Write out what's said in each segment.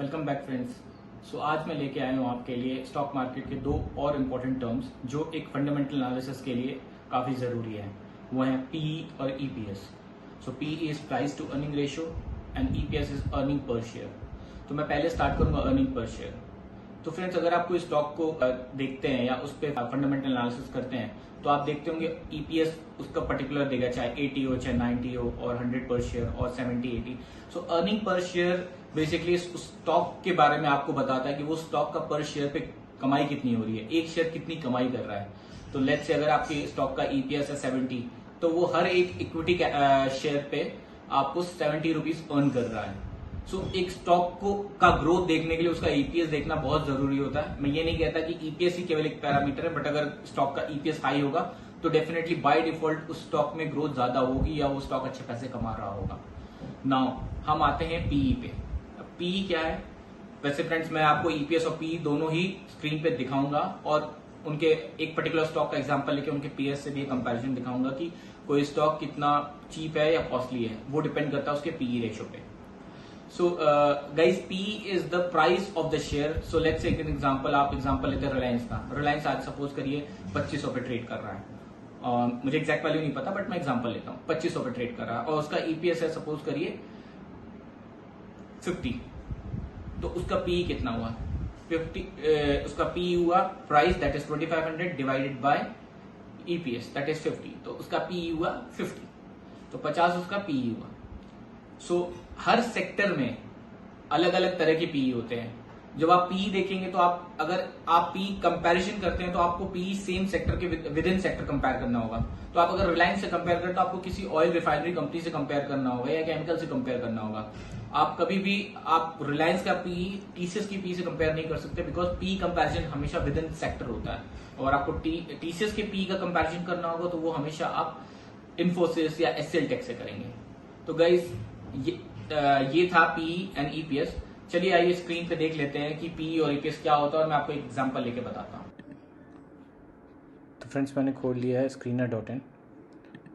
Welcome back friends. आज मैं लेके आया हूँ आपके लिए स्टॉक मार्केट के दो और इम्पोर्टेंट टर्म्स जो एक फंडामेंटल एनालिसिस के लिए काफ़ी ज़रूरी है। वो हैं पीई और EPS. PE is price to earning ratio and EPS is earning per share. तो मैं पहले स्टार्ट करूंगा अर्निंग पर शेयर। तो फ्रेंड्स, अगर आप कोई स्टॉक को देखते हैं या उस पर फंडामेंटल एनालिसिस करते हैं तो आप देखते होंगे ईपीएस उसका पर्टिकुलर देगा, चाहे 80 हो, चाहे 90 हो, और 100 पर शेयर और 70-80। अर्निंग पर शेयर बेसिकली उस स्टॉक के बारे में आपको बताता है कि वो स्टॉक का पर शेयर पे कमाई कितनी हो रही है, एक शेयर कितनी कमाई कर रहा है। तो लेट्स से अगर आपके स्टॉक का ईपीएस है 70, तो वो हर एक इक्विटी शेयर पे आपको 70 रुपीज अर्न कर रहा है। एक स्टॉक को का ग्रोथ देखने के लिए उसका ईपीएस देखना बहुत जरूरी होता है। मैं ये नहीं कहता कि ईपीएस ही केवल एक पैरामीटर है, बट अगर स्टॉक का ईपीएस हाई होगा तो डेफिनेटली बाय डिफॉल्ट उस स्टॉक में ग्रोथ ज्यादा होगी या वो स्टॉक अच्छे पैसे कमा रहा होगा। नाउ हम आते हैं पीई पे। पीई क्या है? वैसे फ्रेंड्स, मैं आपको ईपीएस और पीई दोनों ही स्क्रीन पे दिखाऊंगा और उनके एक पर्टिकुलर स्टॉक का एग्जांपल लेके उनके पीएस से भी कंपैरिजन दिखाऊंगा कि कोई स्टॉक कितना चीप है या कॉस्टली है। वो डिपेंड करता है उसके पीई रेशियो पे। Guys, PE is the price of the share. Let's take an example. आप एग्जांपल लेते हैं रिलायंस का। रिलायंस आज सपोज करिए 2500 पे ट्रेड कर रहा है। मुझे एग्जैक्ट वैल्यू नहीं पता, बट मैं एग्जांपल लेता हूँ। 2500 पे ट्रेड कर रहा है और उसका ईपीएस है सपोज करिए 50। तो उसका पीई कितना हुआ? 50। उसका पीई हुआ price that is 2500 divided by EPS that is 50। तो उसका पीई हुआ 50। तो 50 उसका पीई हुआ। हर सेक्टर में अलग अलग तरह के पीई होते हैं। जब आप पीई देखेंगे तो अगर आप पीई कंपैरिजन करते हैं तो आपको पीई सेम सेक्टर के विद इन सेक्टर कंपेयर करना होगा। तो आप अगर रिलायंस से कंपेयर करें तो आपको किसी ऑयल रिफाइनरी कंपनी से कंपेयर करना होगा या केमिकल से कंपेयर करना होगा। आप कभी भी आप रिलायंस का पीई टीसीएस की पीई से कंपेयर नहीं कर सकते, बिकॉज पीई कंपैरिजन हमेशा विद इन सेक्टर होता है। और आपको टीसीएस के पीई का कंपैरिजन करना होगा तो वो हमेशा आप इन्फोसिस या एसएल टेक से करेंगे। तो गाइज, ये था पीई एंड ईपीएस। चलिए आइए स्क्रीन पे देख लेते हैं कि पीई और ईपीएस क्या होता है और मैं आपको एक एग्जांपल लेके बताता हूँ। तो फ्रेंड्स, मैंने खोल लिया है screener.in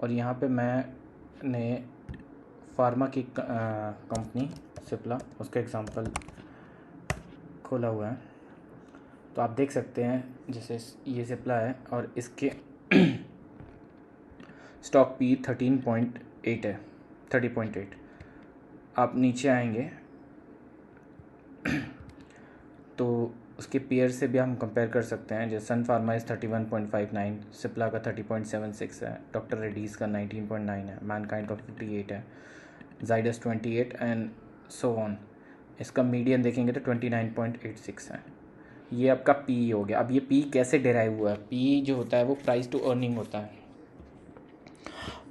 और यहाँ पे मैंने फार्मा की कंपनी सिप्ला, उसका एग्जांपल खोला हुआ है। तो आप देख सकते हैं जैसे ये सिप्ला है और इसके स्टॉक पी 13.8 है, 30.8। आप नीचे आएंगे तो उसके पेयर से भी हम कंपेयर कर सकते हैं। जैसे सन फार्मा इज़ 31.59, सिप्ला का 30.76 है, डॉक्टर रेड्डीज़ का 19.9 है, मैनकाइंड का 58 है, जाइडस 28 एंड सो ऑन। इसका मीडियन देखेंगे तो 29.86 है। ये आपका पी हो गया। अब ये पी कैसे डिराइव हुआ है? पी जो होता है वो प्राइस टू अर्निंग होता है,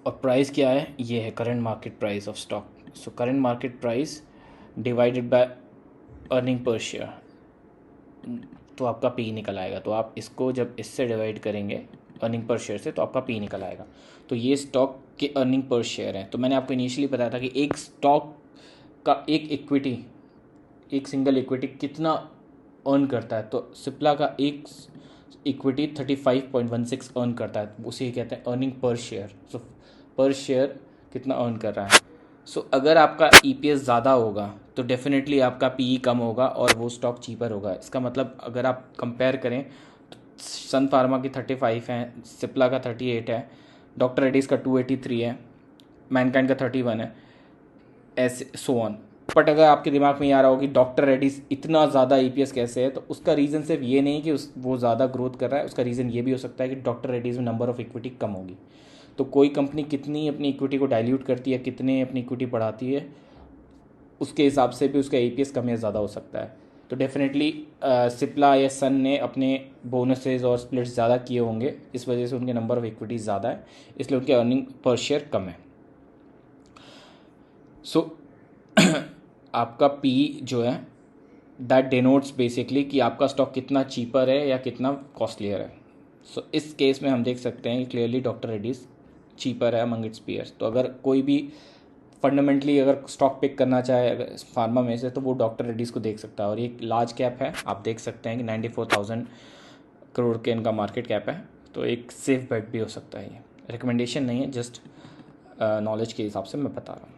और प्राइस क्या है? ये है current market price of stock. Current market price divided by earning per share, तो आपका पी निकल आएगा। तो आप इसको जब इससे डिवाइड करेंगे अर्निंग पर शेयर से तो आपका पी निकल आएगा। तो ये स्टॉक के अर्निंग पर शेयर है। तो मैंने आपको इनिशियली बताया था कि एक स्टॉक का एक सिंगल इक्विटी कितना अर्न करता है। तो सिप्ला का एक इक्विटी 35.16 अर्न करता है, उसे कहते हैं अर्निंग पर शेयर। पर शेयर कितना अर्न कर रहा है। अगर आपका ईपीएस ज़्यादा होगा तो डेफिनेटली आपका पीई कम होगा और वो स्टॉक चीपर होगा। इसका मतलब अगर आप कंपेयर करें तो सन फार्मा की 35 है, सिप्ला का 38 है, डॉक्टर रेड्डीज़ का 283 है, मैनकाइंड का 31 है, ऐसे सो ऑन। बट अगर आपके दिमाग में ये आ रहा हो कि डॉक्टर रेड्डीज़ इतना ज़्यादा ईपीएस कैसे है, तो उसका रीज़न सिर्फ ये नहीं कि वो ज़्यादा ग्रोथ कर रहा है। उसका रीज़न ये भी हो सकता है कि डॉक्टर रेड्डीज़ में नंबर ऑफ़ इक्विटी कम होगी। तो कोई कंपनी कितनी अपनी इक्विटी को डाइल्यूट करती है, कितने अपनी इक्विटी बढ़ाती है, उसके हिसाब से भी उसका ईपीएस कम या ज़्यादा हो सकता है। तो डेफिनेटली सिप्ला या सन ने अपने बोनसेस और स्प्लिट्स ज़्यादा किए होंगे, इस वजह से उनके नंबर ऑफ़ इक्विटीज़ ज़्यादा है, इसलिए उनके अर्निंग पर शेयर कम है। आपका पी जो है दैट डिनोट्स बेसिकली कि आपका स्टॉक कितना चीपर है या कितना कॉस्टलियर है। इस केस में हम देख सकते हैं कि क्लियरली डॉक्टर रेड्डीज़ चीपर है अमंग इट्स पीयर्स। तो अगर कोई भी फंडामेंटली अगर स्टॉक पिक करना चाहे अगर फार्मा में से, तो वो डॉक्टर रेड्डीज़ को देख सकता है। और ये लार्ज कैप है, आप देख सकते हैं कि 94,000 करोड़ के इनका मार्केट कैप है। तो एक सेफ बेट भी हो सकता है। ये रिकमेंडेशन नहीं है, जस्ट नॉलेज के हिसाब से मैं बता रहा हूँ।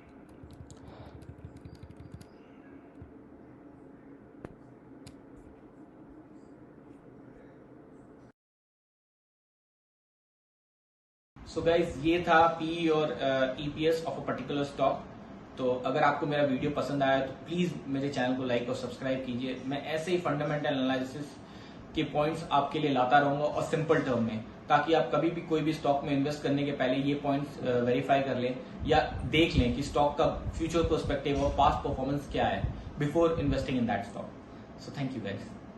सो गाइज ये था पीई और EPS of a particular stock. तो अगर आपको मेरा वीडियो पसंद आया तो प्लीज मेरे चैनल को लाइक और सब्सक्राइब कीजिए। मैं ऐसे ही फंडामेंटल एनालिसिस के पॉइंट्स आपके लिए लाता रहूंगा और सिंपल टर्म में, ताकि आप कभी भी कोई भी स्टॉक में इन्वेस्ट करने के पहले ये पॉइंट्स वेरीफाई कर लें या देख लें कि स्टॉक का फ्यूचर पर्सपेक्टिव और पास्ट परफॉर्मेंस क्या है before investing in that stock. So thank you guys.